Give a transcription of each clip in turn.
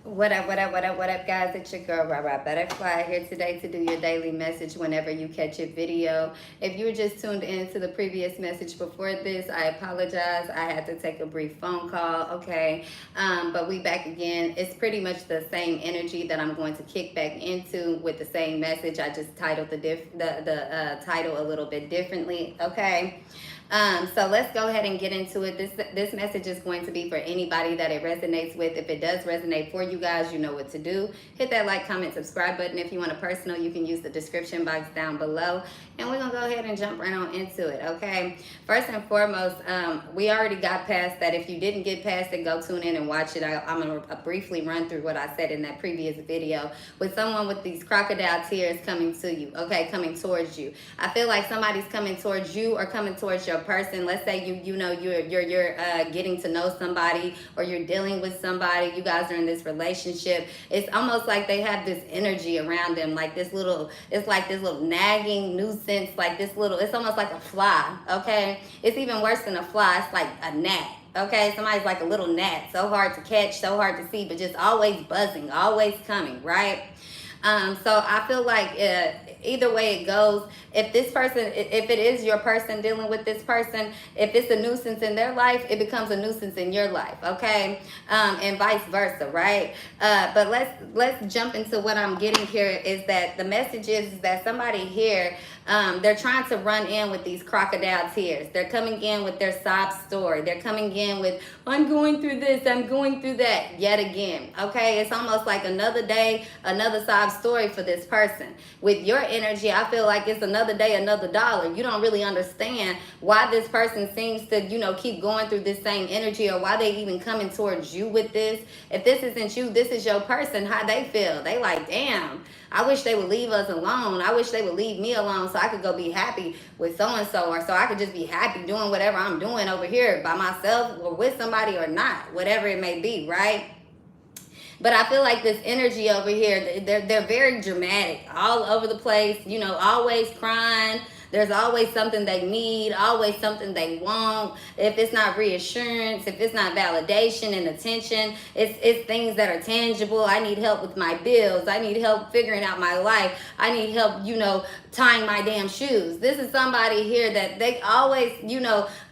What up, what up, what up, what up, guys? It's your girl, Butterfly, here today to do your daily message whenever you catch a video. If you were just tuned in to the previous message before this, I apologize. I had to take a brief phone call, okay? But we back again. It's pretty much the same energy that I'm going to kick back into with the same message. I just titled the title a little bit differently, okay? So let's go ahead and get into it. This message is going to be for anybody that it resonates with. If it does resonate for you guys, you know what to do. Hit that like, comment, subscribe button. If you want a personal, you can use the description box down below. And we're going to go ahead and jump right on into it, okay? First and foremost, we already got past that. If you didn't get past it, go tune in and watch it. I'm going to briefly run through what I said in that previous video. With someone with these crocodile tears coming to you, okay, coming towards you. I feel like somebody's coming towards you or coming towards your person. Let's say you're getting to know somebody, or you're dealing with somebody. You guys are in this relationship. It's almost like they have this energy around them, like this little, it's like this little nagging nuisance, like this little, it's almost like a fly, okay? It's even worse than a fly. It's like a gnat. Okay, somebody's like a little gnat, so hard to catch, so hard to see, but just always buzzing, always coming, right? So I feel like either way it goes, if this person, if it is your person dealing with this person, if it's a nuisance in their life, it becomes a nuisance in your life, okay? And vice versa, right? But let's jump into what I'm getting here. Is that the message is that somebody here, they're trying to run in with these crocodile tears. They're coming in with their sob story. They're coming in with, I'm going through this, I'm going through that, yet again, okay? It's almost like another day, another sob story for this person. With your energy, I feel like it's another day, another dollar. You don't really understand why this person seems to, keep going through this same energy, or why they even coming towards you with this. If this isn't you, this is your person, how they feel. They like, damn, I wish they would leave us alone. I wish they would leave me alone so I could go be happy with so-and-so, or so I could just be happy doing whatever I'm doing over here by myself or with somebody or not, whatever it may be, right? But I feel like this energy over here, they're very dramatic, all over the place, always crying. There's always something they need, always something they want. If it's not reassurance, if it's not validation and attention, it's things that are tangible. I need help with my bills. I need help figuring out my life. I need help, tying my damn shoes. This is somebody here that they always,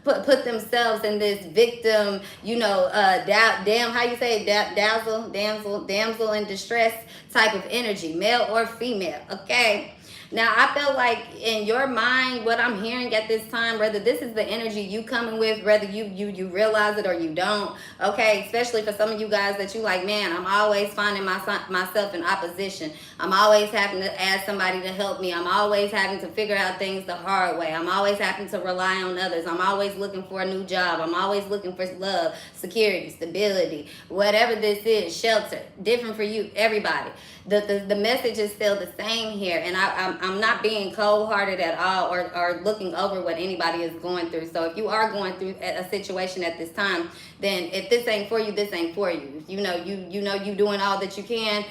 put themselves in this victim, how you say, damsel in distress type of energy, male or female, okay? Now, I feel like in your mind, what I'm hearing at this time, whether this is the energy you coming with, whether you realize it or you don't, okay, especially for some of you guys that you like, man, I'm always finding myself in opposition. I'm always having to ask somebody to help me. I'm always having to figure out things the hard way. I'm always having to rely on others. I'm always looking for a new job. I'm always looking for love, security, stability, whatever this is, shelter, different for you, everybody. The message is still the same here, and I'm not being cold-hearted at all, or looking over what anybody is going through. So if you are going through a situation at this time, then if this ain't for you, this ain't for you. You doing all that you can.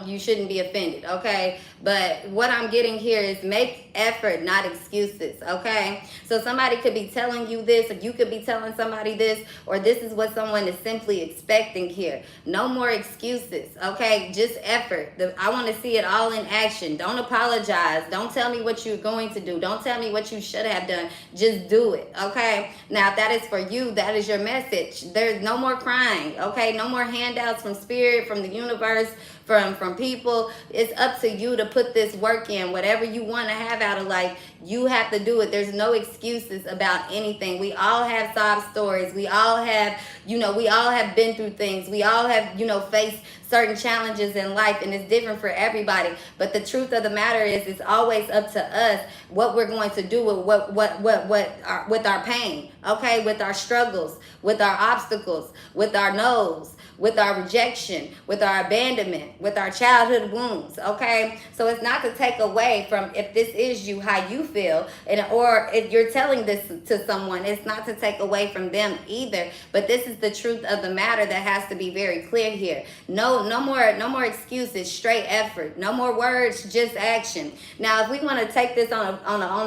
You shouldn't be offended, okay? But what I'm getting here is make effort, not excuses, okay? So somebody could be telling you this, or you could be telling somebody this, or this is what someone is simply expecting here. No more excuses, okay? Just effort. I want to see it all in action. Don't apologize. Don't tell me what you're going to do. Don't tell me what you should have done. Just do it, okay? Now, if that is for you, that is your message. There's no more crying, okay? No more handouts from spirit, from the universe, from people. It's up to you to put this work in. Whatever you want to have out of life, you have to do it. There's no excuses about anything. We all have sob stories. We all have, we all have been through things. We all have, faced certain challenges in life, and it's different for everybody. But the truth of the matter is, it's always up to us what we're going to do with with our pain, okay, with our struggles, with our obstacles, with our no's, with our rejection, with our abandonment, with our childhood wounds, okay? So it's not to take away from, if this is you, how you feel, or if you're telling this to someone, it's not to take away from them either. But this is the truth of the matter that has to be very clear here. No more excuses, straight effort. No more words, just action. Now, if we want to take this on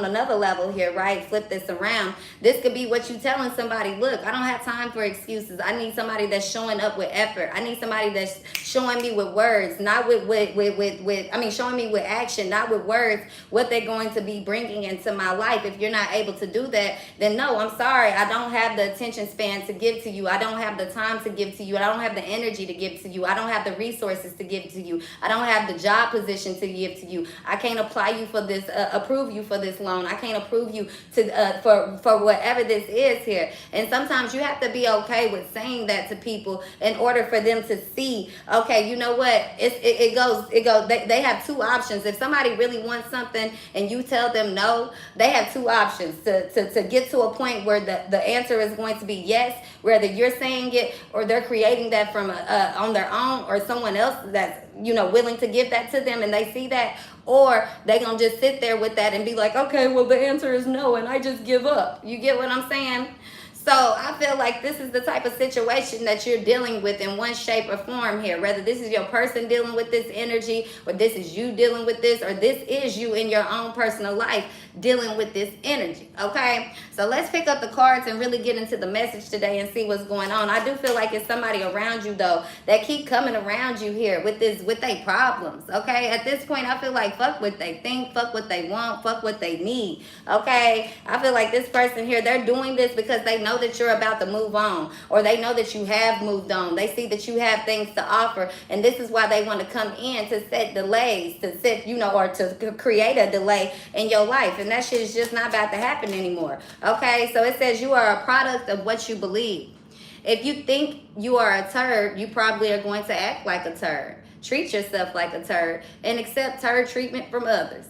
another level here, right? Flip this around. This could be what you telling somebody, look, I don't have time for excuses. I need somebody that's showing up with effort. I need somebody that's showing me with words, not with showing me with action, not with words, what they're going to be bringing into my life. If you're not able to do that, then no, I'm sorry. I don't have the attention span to give to you. I don't have the time to give to you. I don't have the energy to give to you. I don't have the resources to give to you. I don't have the job position to give to you. I can't apply you for this, approve you for this loan. I can't approve you to for whatever this is here. And sometimes you have to be okay with saying that to people in order for them to see, okay, you know what, it goes, they have two options. If somebody really wants something and you tell them no, they have two options to get to a point where the answer is going to be yes, whether you're saying it or they're creating that from on their own, or someone else that's, you know, willing to give that to them and they see that, or they gonna just sit there with that and be like, okay, well, the answer is no and I just give up. You get what I'm saying? So I feel like this is the type of situation that you're dealing with in one shape or form here. Whether this is your person dealing with this energy, or this is you dealing with this, or this is you in your own personal life dealing with this energy, okay? So let's pick up the cards and really get into the message today and see what's going on. I do feel like it's somebody around you, though, that keep coming around you here with their problems, okay? At this point, I feel like fuck what they think, fuck what they want, fuck what they need, okay? I feel like this person here, they're doing this because they know that you're about to move on, or they know that you have moved on. They see that you have things to offer, and this is why they want to come in to set delays, to set, you know, or to create a delay in your life. And that shit is just not about to happen anymore. Okay, so it says you are a product of what you believe. If you think you are a turd, you probably are going to act like a turd. Treat yourself like a turd and accept turd treatment from others.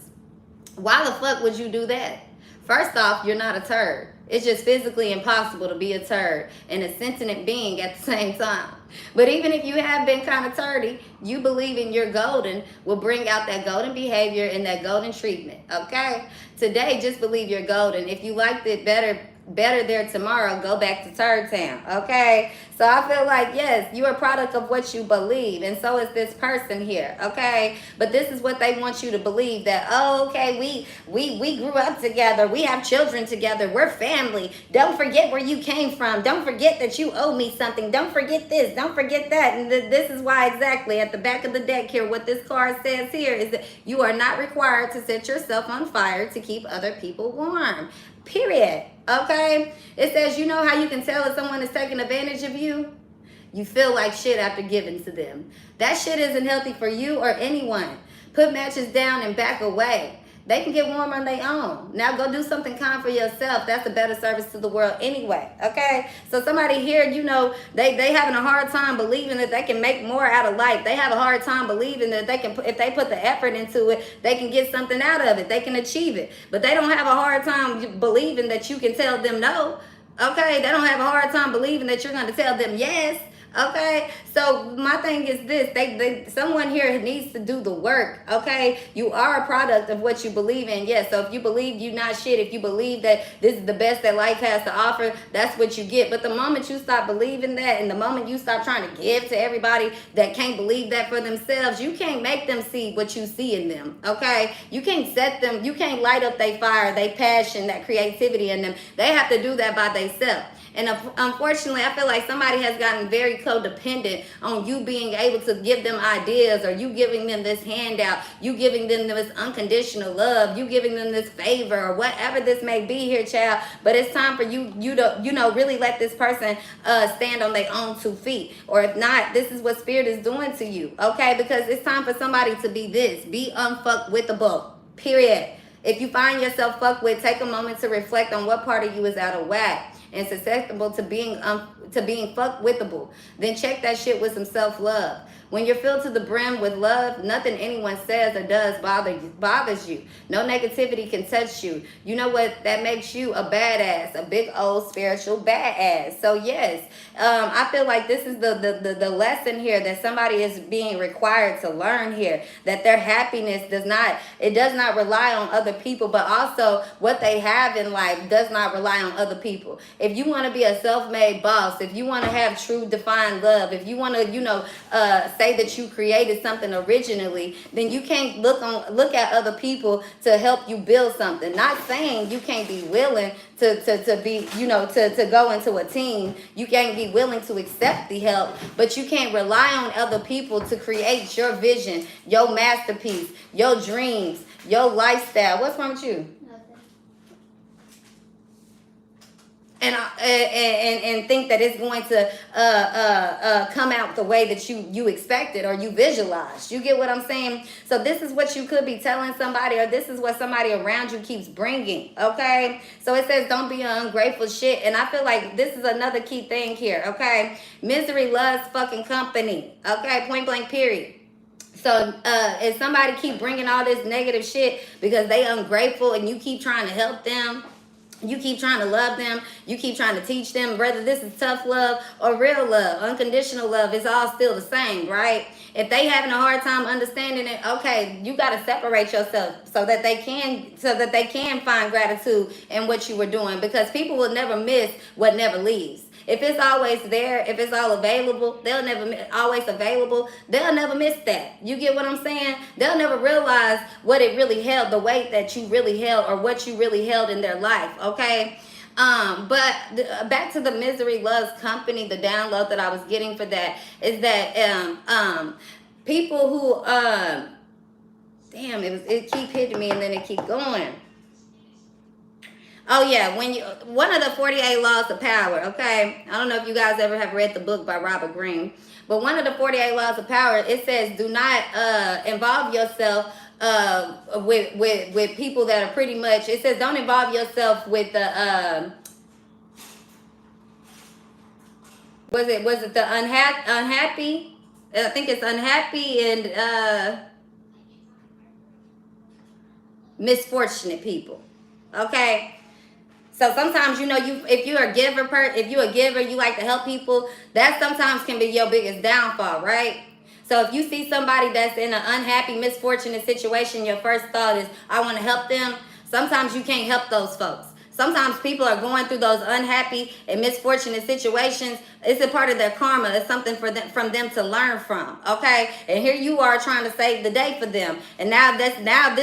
Why the fuck would you do that? First off, you're not a turd. It's just physically impossible to be a turd and a sentient being at the same time. But even if you have been kind of turdy, you believing you're golden will bring out that golden behavior and that golden treatment, okay? Today, just believe you're golden. If you liked it better there tomorrow, go back to Turd Town, okay? So I feel like, yes, you're a product of what you believe, and so is this person here, okay? But this is what they want you to believe, that, oh, okay, we grew up together, we have children together, we're family. Don't forget where you came from. Don't forget that you owe me something. Don't forget this. Don't forget that. And this is why exactly at the back of the deck here, what this card says here is that you are not required to set yourself on fire to keep other people warm. Period. Okay? It says, you know how you can tell if someone is taking advantage of you? You feel like shit after giving to them. That shit isn't healthy for you or anyone. Put matches down and back away. They can get warm on their own. Now go do something kind for yourself. That's a better service to the world anyway, okay? So somebody here, you know, they having a hard time believing that they can make more out of life. They have a hard time believing that they can, if they put the effort into it, they can get something out of it. They can achieve it. But they don't have a hard time believing that you can tell them no, okay? They don't have a hard time believing that you're going to tell them yes. Okay, so my thing is this, someone here needs to do the work, okay? You are a product of what you believe in, yes. So if you believe you're not shit, if you believe that this is the best that life has to offer, that's what you get. But the moment you stop believing that, and the moment you stop trying to give to everybody that can't believe that for themselves, you can't make them see what you see in them, okay? You can't set them, you can't light up their fire, their passion, that creativity in them. They have to do that by themselves. And unfortunately, I feel like somebody has gotten very codependent on you being able to give them ideas, or you giving them this handout, you giving them this unconditional love, you giving them this favor, or whatever this may be here, child. But it's time for you to, you know, really let this person stand on their own 2 feet. Or if not, this is what Spirit is doing to you, okay? Because it's time for somebody to be this. Be unfuckwithable, period. If you find yourself fucked with, take a moment to reflect on what part of you is out of whack and susceptible to being fuckwithable. Then check that shit with some self-love. When you're filled to the brim with love, nothing anyone says or does bothers you. No negativity can touch you. You know what? That makes you a badass, a big old spiritual badass. So yes, I feel like this is the lesson here that somebody is being required to learn here. That their happiness does not rely on other people, but also what they have in life does not rely on other people. If you want to be a self-made boss, if you want to have true defined love, if you want to, you know, say that you created something originally, then you can't look at other people to help you build something. Not saying you can't be willing to be, you know, to go into a team. You can't be willing to accept the help, but you can't rely on other people to create your vision, your masterpiece, your dreams, your lifestyle. What's wrong with you? And think that it's going to come out the way that you expected or you visualized. You get what I'm saying? So this is what you could be telling somebody, or this is what somebody around you keeps bringing, okay? So it says don't be an ungrateful shit. And I feel like this is another key thing here, okay? Misery loves fucking company, okay? Point blank, period. So if somebody keep bringing all this negative shit because they ungrateful and you keep trying to help them, you keep trying to love them, you keep trying to teach them, whether this is tough love or real love, unconditional love, it's all still the same, right? If they having a hard time understanding it, okay, you got to separate yourself so that they can find gratitude in what you were doing, because people will never miss what never leaves. If it's always there, if it's all available, they'll never miss that. You get what I'm saying? They'll never realize what it really held, the weight that you really held, or what you really held in their life, okay? But back to the misery loves company, the download that I was getting for that is that people who, damn, it keep hitting me and then it keep going. Oh yeah, one of the 48 laws of power, okay? I don't know if you guys ever have read the book by Robert Greene, but one of the 48 laws of power, it says do not involve yourself with people that are pretty much, it says don't involve yourself with the was it the unhappy? I think it's unhappy and misfortunate people, okay? So sometimes, you know, if you're a giver, you like to help people, that sometimes can be your biggest downfall, right? So if you see somebody that's in an unhappy, misfortunate situation, your first thought is, I want to help them. Sometimes you can't help those folks. Sometimes people are going through those unhappy and misfortunate situations. It's a part of their karma. It's something from them to learn from, okay? And here you are trying to save the day for them. And this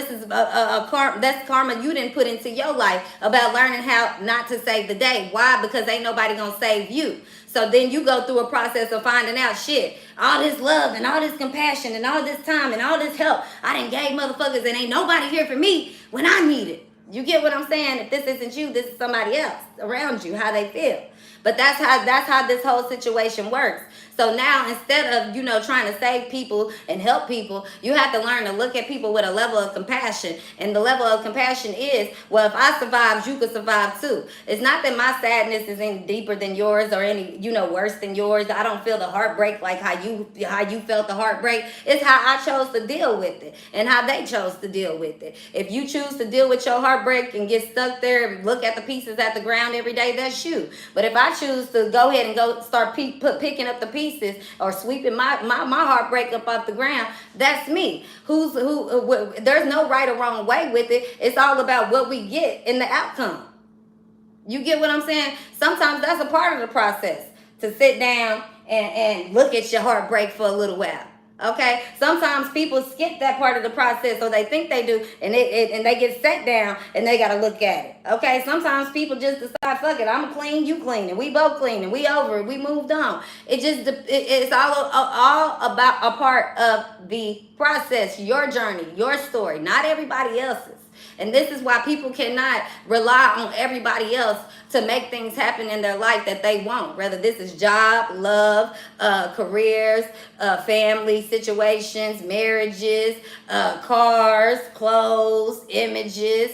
is that's karma you didn't put into your life about learning how not to save the day. Why? Because ain't nobody gonna save you. So then you go through a process of finding out, shit, all this love and all this compassion and all this time and all this help I done gave motherfuckers, and ain't nobody here for me when I need it. You get what I'm saying? If this isn't you, this is somebody else around you, how they feel. But that's how this whole situation works. So now, instead of, you know, trying to save people and help people, you have to learn to look at people with a level of compassion. And the level of compassion is, well, if I survived, you could survive too. It's not that my sadness is any deeper than yours or any, you know, worse than yours. I don't feel the heartbreak like how you felt the heartbreak. It's how I chose to deal with it and how they chose to deal with it. If you choose to deal with your heartbreak and get stuck there and look at the pieces at the ground every day, that's you. But if I choose to go ahead and go start picking up the pieces or sweeping my heartbreak up off the ground, that's me. There's no right or wrong way with it. It's all about what we get in the outcome. You get what I'm saying? Sometimes that's a part of the process, to sit down and look at your heartbreak for a little while. Okay, sometimes people skip that part of the process, or they think they do, and they get sat down and they gotta look at it. Okay, sometimes people just decide, fuck it, I'm clean, you clean, and we both clean, and we over it, we moved on. It's all about a part of the process, your journey, your story, not everybody else's. And this is why people cannot rely on everybody else to make things happen in their life that they want. Whether this is job, love, careers, family situations, marriages, cars, clothes, images,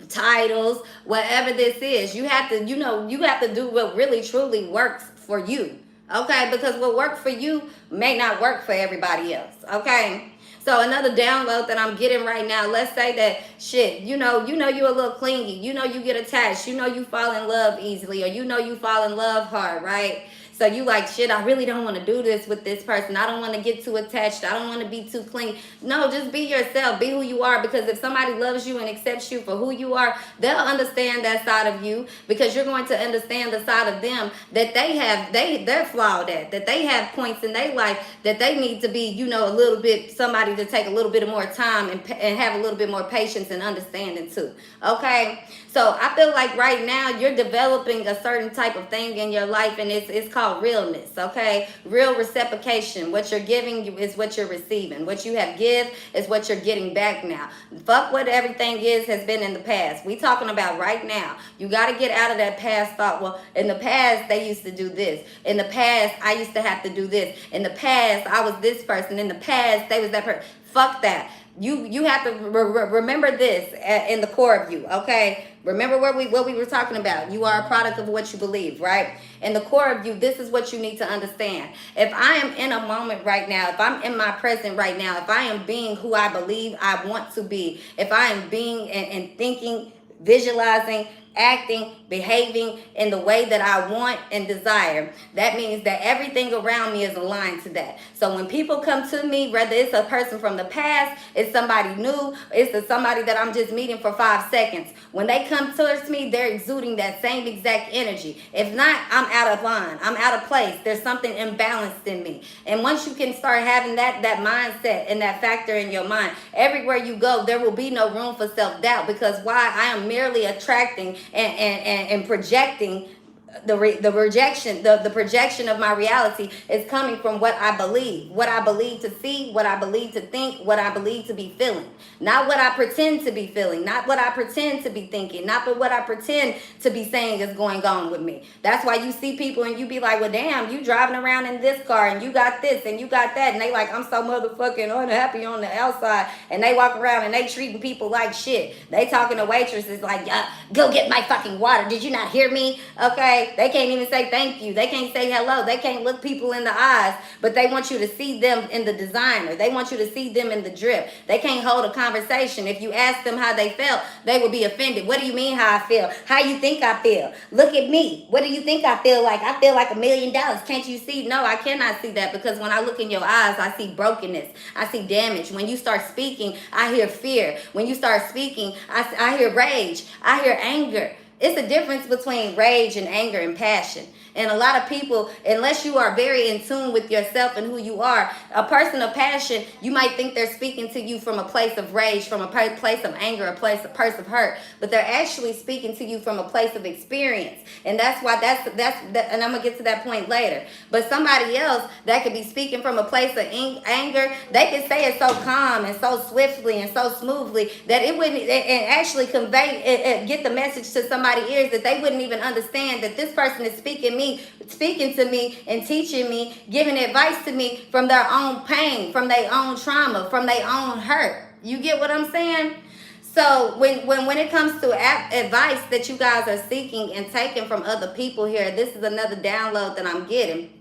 titles, whatever this is. You have to do what really truly works for you. Okay? Because what worked for you may not work for everybody else. Okay? So another download that I'm getting right now, let's say that shit, you know you're a little clingy, you know you get attached, you know you fall in love easily, or you know you fall in love hard, right? So you like, shit, I really don't want to do this with this person. I don't want to get too attached. I don't want to be too clingy. No, just be yourself. Be who you are, because if somebody loves you and accepts you for who you are, they'll understand that side of you, because you're going to understand the side of them that they're flawed at, that they have points in their life that they need to be, you know, a little bit, somebody to take a little bit more time and have a little bit more patience and understanding too. Okay, so I feel like right now you're developing a certain type of thing in your life, and it's called realness. Okay, real reciprocation. What you're giving is what you're receiving. What you have give is what you're getting back now. Fuck what everything has been in the past. We talking about right now. You got to get out of that past thought. Well, in the past they used to do this. In the past I used to have to do this. In the past I was this person. In the past they was that person. Fuck that. You have to remember this in the core of you, okay? Remember what we were talking about. You are a product of what you believe, right? In the core of you, this is what you need to understand. If I am in a moment right now, if I'm in my present right now, if I am being who I believe I want to be, if I am being and thinking, visualizing, acting, behaving in the way that I want and desire, that means that everything around me is aligned to that. So when people come to me, whether it's a person from the past, it's somebody new, it's somebody that I'm just meeting for 5 seconds, when they come towards me, they're exuding that same exact energy. If not, I'm out of line, I'm out of place. There's something imbalanced in me. And once you can start having that mindset and that factor in your mind, everywhere you go, there will be no room for self-doubt, because why? I am merely attracting and projecting the projection of my reality is coming from what I believe to see, what I believe to think, what I believe to be feeling, not what I pretend to be feeling, not what I pretend to be thinking, not what I pretend to be saying is going on with me. That's why you see people and you be like, well, damn, you driving around in this car and you got this and you got that, and they like, I'm so motherfucking unhappy on the outside, and they walk around and they treating people like shit. They talking to waitresses like, go get my fucking water. Did you not hear me? Okay. They can't even say thank you. They can't say hello. They can't look people in the eyes, but they want you to see them in the designer. They want you to see them in the drip. They can't hold a conversation. If you ask them how they felt, they will be offended. What do you mean how I feel? How you think I feel? Look at me. What do you think I feel like? I feel like $1 million. Can't you see? No, I cannot see that, because when I look in your eyes, I see brokenness. I see damage. When you start speaking, I hear fear. When you start speaking, I hear rage. I hear anger. It's a difference between rage and anger and passion. And a lot of people, unless you are very in tune with yourself and who you are, a person of passion, you might think they're speaking to you from a place of rage, from a place of anger, a place of hurt, but they're actually speaking to you from a place of experience. And that's why and I'm gonna get to that point later. But somebody else that could be speaking from a place of anger, they can say it so calm and so swiftly and so smoothly that it wouldn't, and actually convey, get the message to somebody's ears that they wouldn't even understand that this person is speaking to me and teaching me, giving advice to me from their own pain, from their own trauma, from their own hurt. You get what I'm saying? So when it comes to advice that you guys are seeking and taking from other people here, this is another download that I'm getting.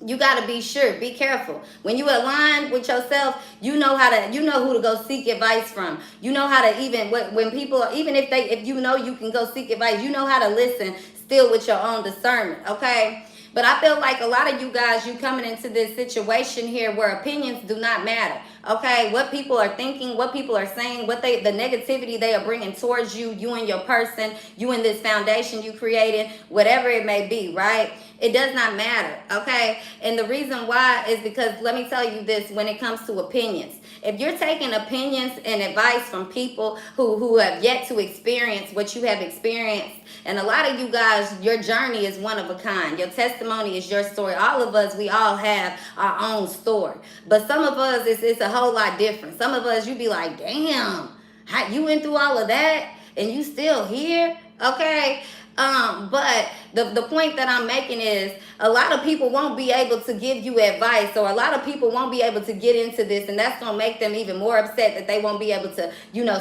You got to be sure, be careful. When you align with yourself, you know who to go seek advice from. You know how to, even when people, even if you know you can go seek advice, you know how to listen still with your own discernment, okay? But I feel like a lot of you guys, you coming into this situation here where opinions do not matter, okay? What people are thinking, what people are saying, the negativity they are bringing towards you, you and your person, you and this foundation you created, whatever it may be, right? It does not matter, okay? And the reason why is because, let me tell you this, when it comes to opinions, if you're taking opinions and advice from people who have yet to experience what you have experienced, and a lot of you guys, your journey is one of a kind. Your testimony is your story. All of us, we all have our own story. But some of us, it's a whole lot different. Some of us, you be like, damn, how you went through all of that and you still here, okay? But the point that I'm making is a lot of people won't be able to give you advice, or a lot of people won't be able to get into this, and that's going to make them even more upset that they won't be able to,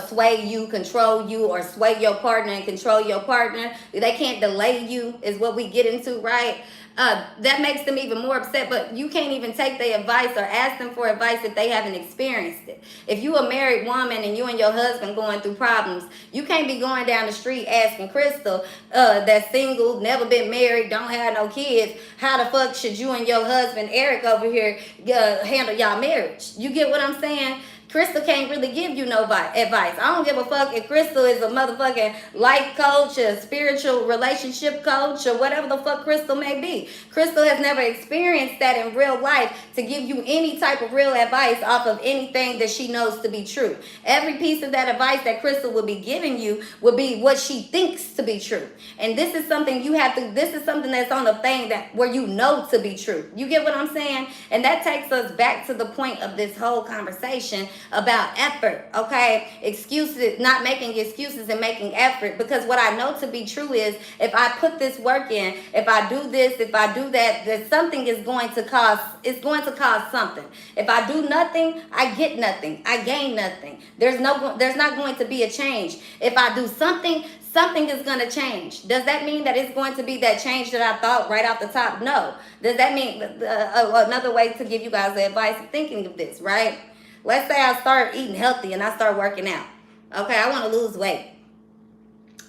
sway you, control you, or sway your partner and control your partner. They can't delay you is what we get into, right? that makes them even more upset. But you can't even take their advice or ask them for advice if they haven't experienced it. If you a married woman and you and your husband going through problems, you can't be going down the street asking Crystal, that's single, never been married, don't have no kids, how the fuck should you and your husband Eric over here handle y'all marriage? You get what I'm saying? Crystal can't really give you no advice. I don't give a fuck if Crystal is a motherfucking life coach, a spiritual relationship coach, or whatever the fuck Crystal may be. Crystal has never experienced that in real life to give you any type of real advice off of anything that she knows to be true. Every piece of that advice that Crystal will be giving you will be what she thinks to be true. And this is something you have to, this is something that's on the thing that where you know to be true. You get what I'm saying? And that takes us back to the point of this whole conversation about effort, okay? Excuses, not making excuses and making effort, because what I know to be true is if I put this work in, if I do this, if I do that, that something is going to cause, it's going to cause something. If I do nothing, I get nothing. I gain nothing. There's not going to be a change. If I do something, something is going to change. Does that mean that it's going to be that change that I thought right off the top? No. Does that mean another way to give you guys the advice of thinking of this, right? Let's say I start eating healthy and I start working out. Okay, I want to lose weight.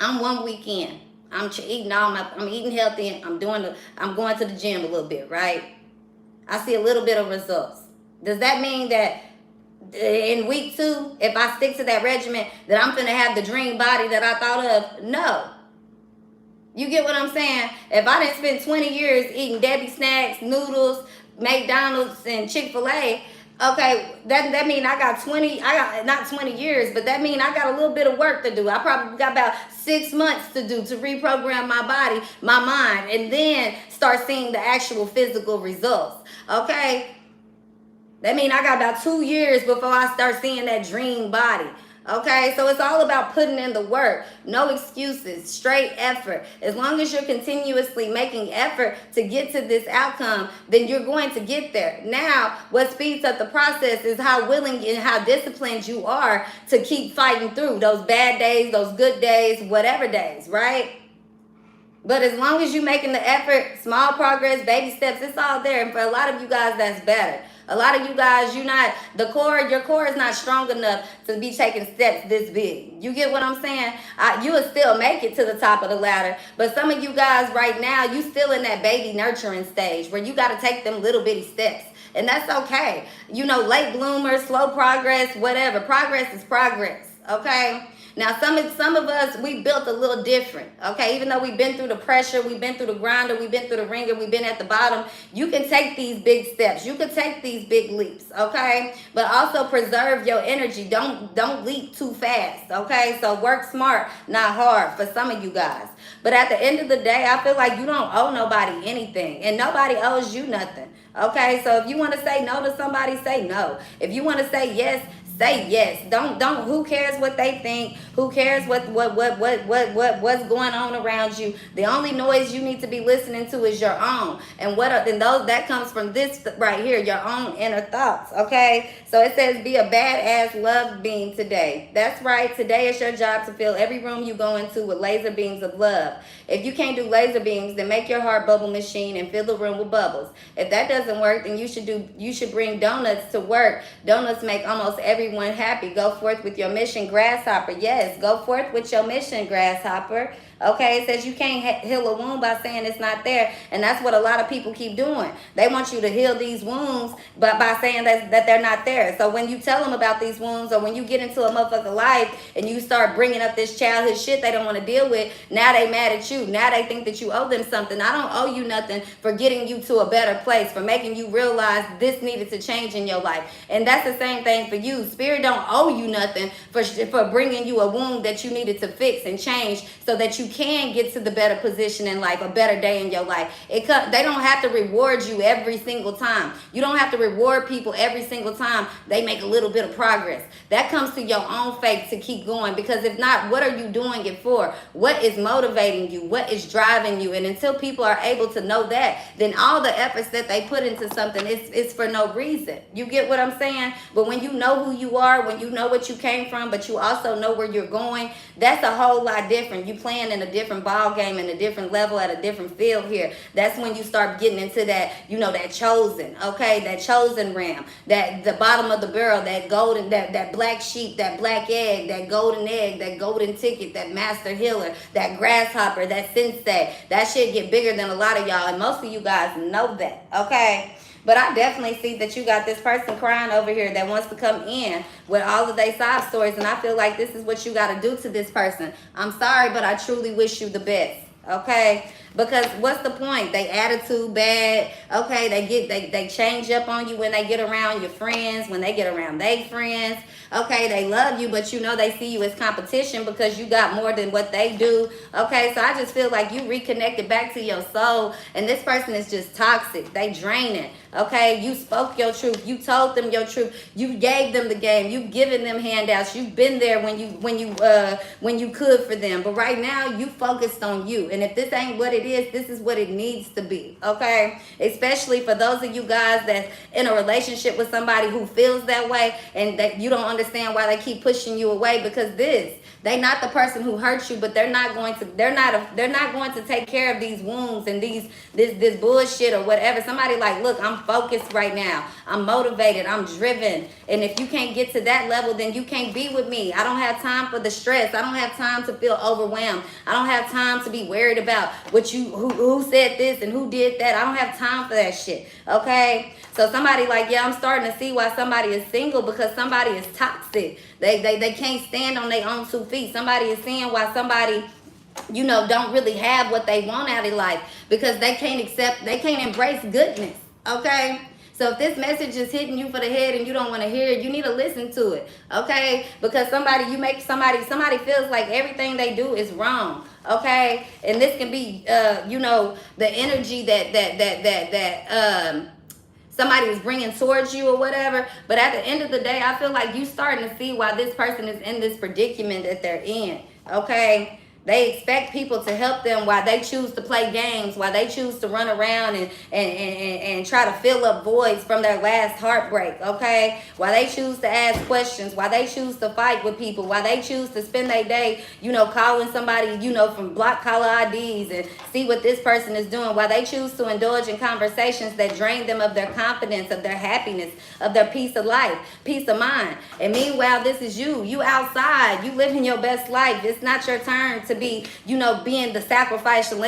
I'm 1 week in. I'm eating I'm eating healthy and I'm going to the gym a little bit, right? I see a little bit of results. Does that mean that in week 2, if I stick to that regimen, that I'm gonna have the dream body that I thought of? No. You get what I'm saying? If I didn't spend 20 years eating Debbie Snacks, noodles, McDonald's, and Chick-fil-A, okay, that mean I got not 20 years, but that mean I got a little bit of work to do. I probably got about 6 months to do to reprogram my body, my mind, and then start seeing the actual physical results, okay? That mean I got about 2 years before I start seeing that dream body. Okay, so it's all about putting in the work. No excuses, straight effort. As long as you're continuously making effort to get to this outcome, then you're going to get there. Now, what speeds up the process is how willing and how disciplined you are to keep fighting through those bad days, those good days, whatever days, right? But as long as you're making the effort, small progress, baby steps, it's all there. And for a lot of you guys, that's better. A lot of you guys, your core is not strong enough to be taking steps this big. You get what I'm saying? You will still make it to the top of the ladder. But some of you guys right now, you still in that baby nurturing stage where you got to take them little bitty steps. And that's okay. You know, late bloomers, slow progress, whatever. Progress is progress, okay? Now, some of us, we built a little different, okay? Even though we've been through the pressure, we've been through the grinder, we've been through the ringer, we've been at the bottom, you can take these big steps. You can take these big leaps, okay? But also preserve your energy. Don't leap too fast, okay? So work smart, not hard for some of you guys. But at the end of the day, I feel like you don't owe nobody anything, and nobody owes you nothing, okay? So if you want to say no to somebody, say no. If you want to say yes, say yes. Don't who cares what they think? Who cares what's going on around you? The only noise you need to be listening to is your own. And that comes from this right here, your own inner thoughts, okay? So it says be a badass love beam today. That's right. Today is your job to fill every room you go into with laser beams of love. If you can't do laser beams, then make your heart bubble machine and fill the room with bubbles. If that doesn't work, then you should bring donuts to work. Donuts make almost everyone happy. Go forth with your mission, grasshopper. Yes, go forth with your mission, grasshopper. Okay, it says you can't heal a wound by saying it's not there. And that's what a lot of people keep doing. They want you to heal these wounds by saying that they're not there. So when you tell them about these wounds, or when you get into a motherfucker life and you start bringing up this childhood shit they don't want to deal with, now they mad at you. Now they think that you owe them something. I don't owe you nothing for getting you to a better place, for making you realize this needed to change in your life. And that's the same thing for you. Spirit don't owe you nothing for bringing you a wound that you needed to fix and change so that you can get to the better position in life, a better day in your life. They don't have to reward you every single time. You don't have to reward people every single time they make a little bit of progress. That comes to your own faith to keep going, because if not, what are you doing it for? What is motivating you? What is driving you? And until people are able to know that, then all the efforts that they put into something is for no reason. You get what I'm saying? But when you know who you are, when you know what you came from, but you also know where you're going, that's a whole lot different. You playing in a different ball game, in a different level, at a different field here. That's when you start getting into that, you know, that chosen, okay, that chosen ram, that the bottom of the barrel, that golden, that black sheep, that black egg, that golden egg, that golden ticket, that master healer, that grasshopper, that sensei. That shit get bigger than a lot of y'all, and most of you guys know that, okay? But I definitely see that you got this person crying over here that wants to come in with all of their sob stories. And I feel like this is what you got to do to this person. I'm sorry, but I truly wish you the best. Okay? Because what's the point? They attitude bad. Okay, they change up on you when they get around your friends, when they get around their friends. Okay, they love you, but you know they see you as competition because you got more than what they do. Okay, so I just feel like you reconnected back to your soul, and this person is just toxic. They drain it. Okay, you spoke your truth. You told them your truth. You gave them the game. You've given them handouts. You've been there when you could for them. But right now you focused on you. And if this ain't what it is, this is what it needs to be. Okay, especially for those of you guys that's in a relationship with somebody who feels that way and that you don't understand why they keep pushing you away, because they not the person who hurt you, but they're not going to take care of these wounds and this bullshit or whatever. Somebody like, look, I'm focused right now. I'm motivated. I'm driven. And if you can't get to that level, then you can't be with me. I don't have time for the stress. I don't have time to feel overwhelmed. I don't have time to be worried about who said this and who did that. I don't have time for that shit. Okay? So somebody like, yeah, I'm starting to see why somebody is single, because somebody is toxic. They can't stand on their own 2 feet. Somebody is seeing why somebody, you know, don't really have what they want out of life, because they can't embrace goodness. Okay? So if this message is hitting you for the head and you don't want to hear it, you need to listen to it. Okay? Because somebody feels like everything they do is wrong. Okay? And this can be you know, the energy that somebody is bringing towards you or whatever. But at the end of the day, I feel like you starting to see why this person is in this predicament that they're in. Okay? They expect people to help them while they choose to play games, while they choose to run around and try to fill up voids from their last heartbreak, okay? While they choose to ask questions, while they choose to fight with people, while they choose to spend their day, you know, calling somebody, you know, from block caller IDs and see what this person is doing, while they choose to indulge in conversations that drain them of their confidence, of their happiness, of their peace of life, peace of mind. And meanwhile, this is you outside, you living your best life. It's not your turn to be, you know, being the sacrificial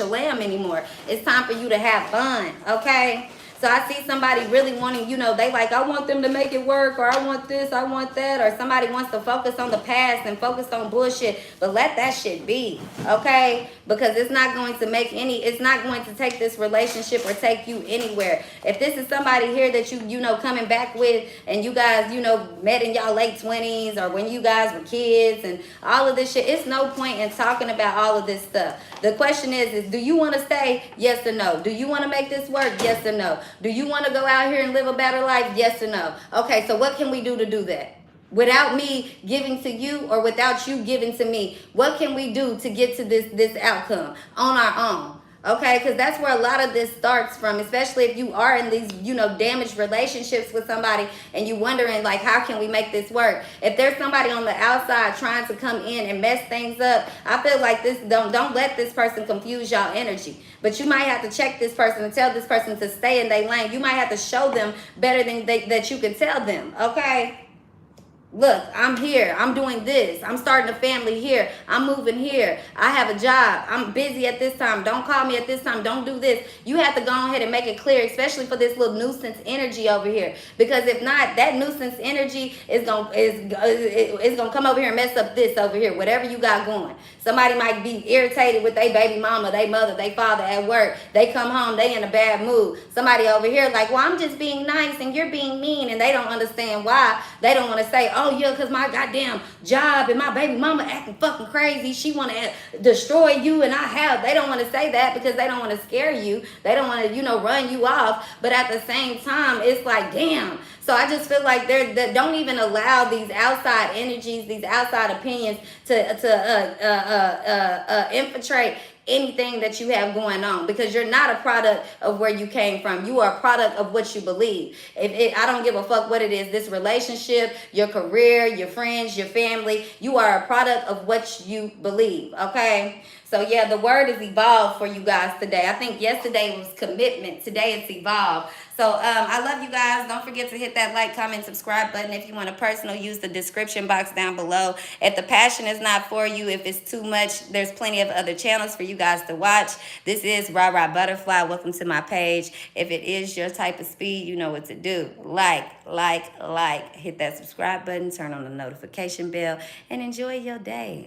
lamb anymore. It's time for you to have fun, okay? So I see somebody really wanting, you know, they like, I want them to make it work, or I want this, I want that, or somebody wants to focus on the past and focus on bullshit, but let that shit be, okay? Because it's not going to it's not going to take this relationship or take you anywhere. If this is somebody here that you know, coming back with, and you guys, you know, met in y'all late 20s, or when you guys were kids and all of this shit, it's no point in talking about all of this stuff. The question is do you want to stay? Yes or no? Do you want to make this work? Yes or no? Do you want to go out here and live a better life? Yes or no? Okay, so what can we do to do that? Without me giving to you, or without you giving to me, what can we do to get to this outcome on our own? Okay, because that's where a lot of this starts from, especially if you are in these, you know, damaged relationships with somebody and you wondering, like, how can we make this work? If there's somebody on the outside trying to come in and mess things up, I feel like don't let this person confuse y'all energy. But you might have to check this person and tell this person to stay in their lane. You might have to show them better than that you can tell them, okay? Look, I'm here. I'm doing this. I'm starting a family here. I'm moving here. I have a job. I'm busy at this time. Don't call me at this time. Don't do this. You have to go ahead and make it clear, especially for this little nuisance energy over here. Because if not, that nuisance energy is gonna come over here and mess up this over here, whatever you got going. Somebody might be irritated with their baby mama, their mother, their father at work. They come home, they in a bad mood. Somebody over here like, well, I'm just being nice and you're being mean, and they don't understand why. They don't want to say, oh yeah, because my goddamn job and my baby mama acting fucking crazy. She want to destroy you, and they don't want to say that because they don't want to scare you. They don't want to, you know, run you off. But at the same time, it's like, damn. So I just feel like they don't even allow these outside energies, these outside opinions to infiltrate anything that you have going on, because you're not a product of where you came from. You are a product of what you believe. I don't give a fuck what it is, this relationship, your career, your friends, your family, you are a product of what you believe, okay? So yeah, the word is evolved for you guys today. I think yesterday was commitment. Today it's evolved. So I love you guys. Don't forget to hit that like, comment, subscribe button. If you want a personal, use the description box down below. If the passion is not for you, if it's too much, there's plenty of other channels for you guys to watch. This is Rara Butterfly. Welcome to my page. If it is your type of speed, you know what to do. Like. Hit that subscribe button, turn on the notification bell, and enjoy your day.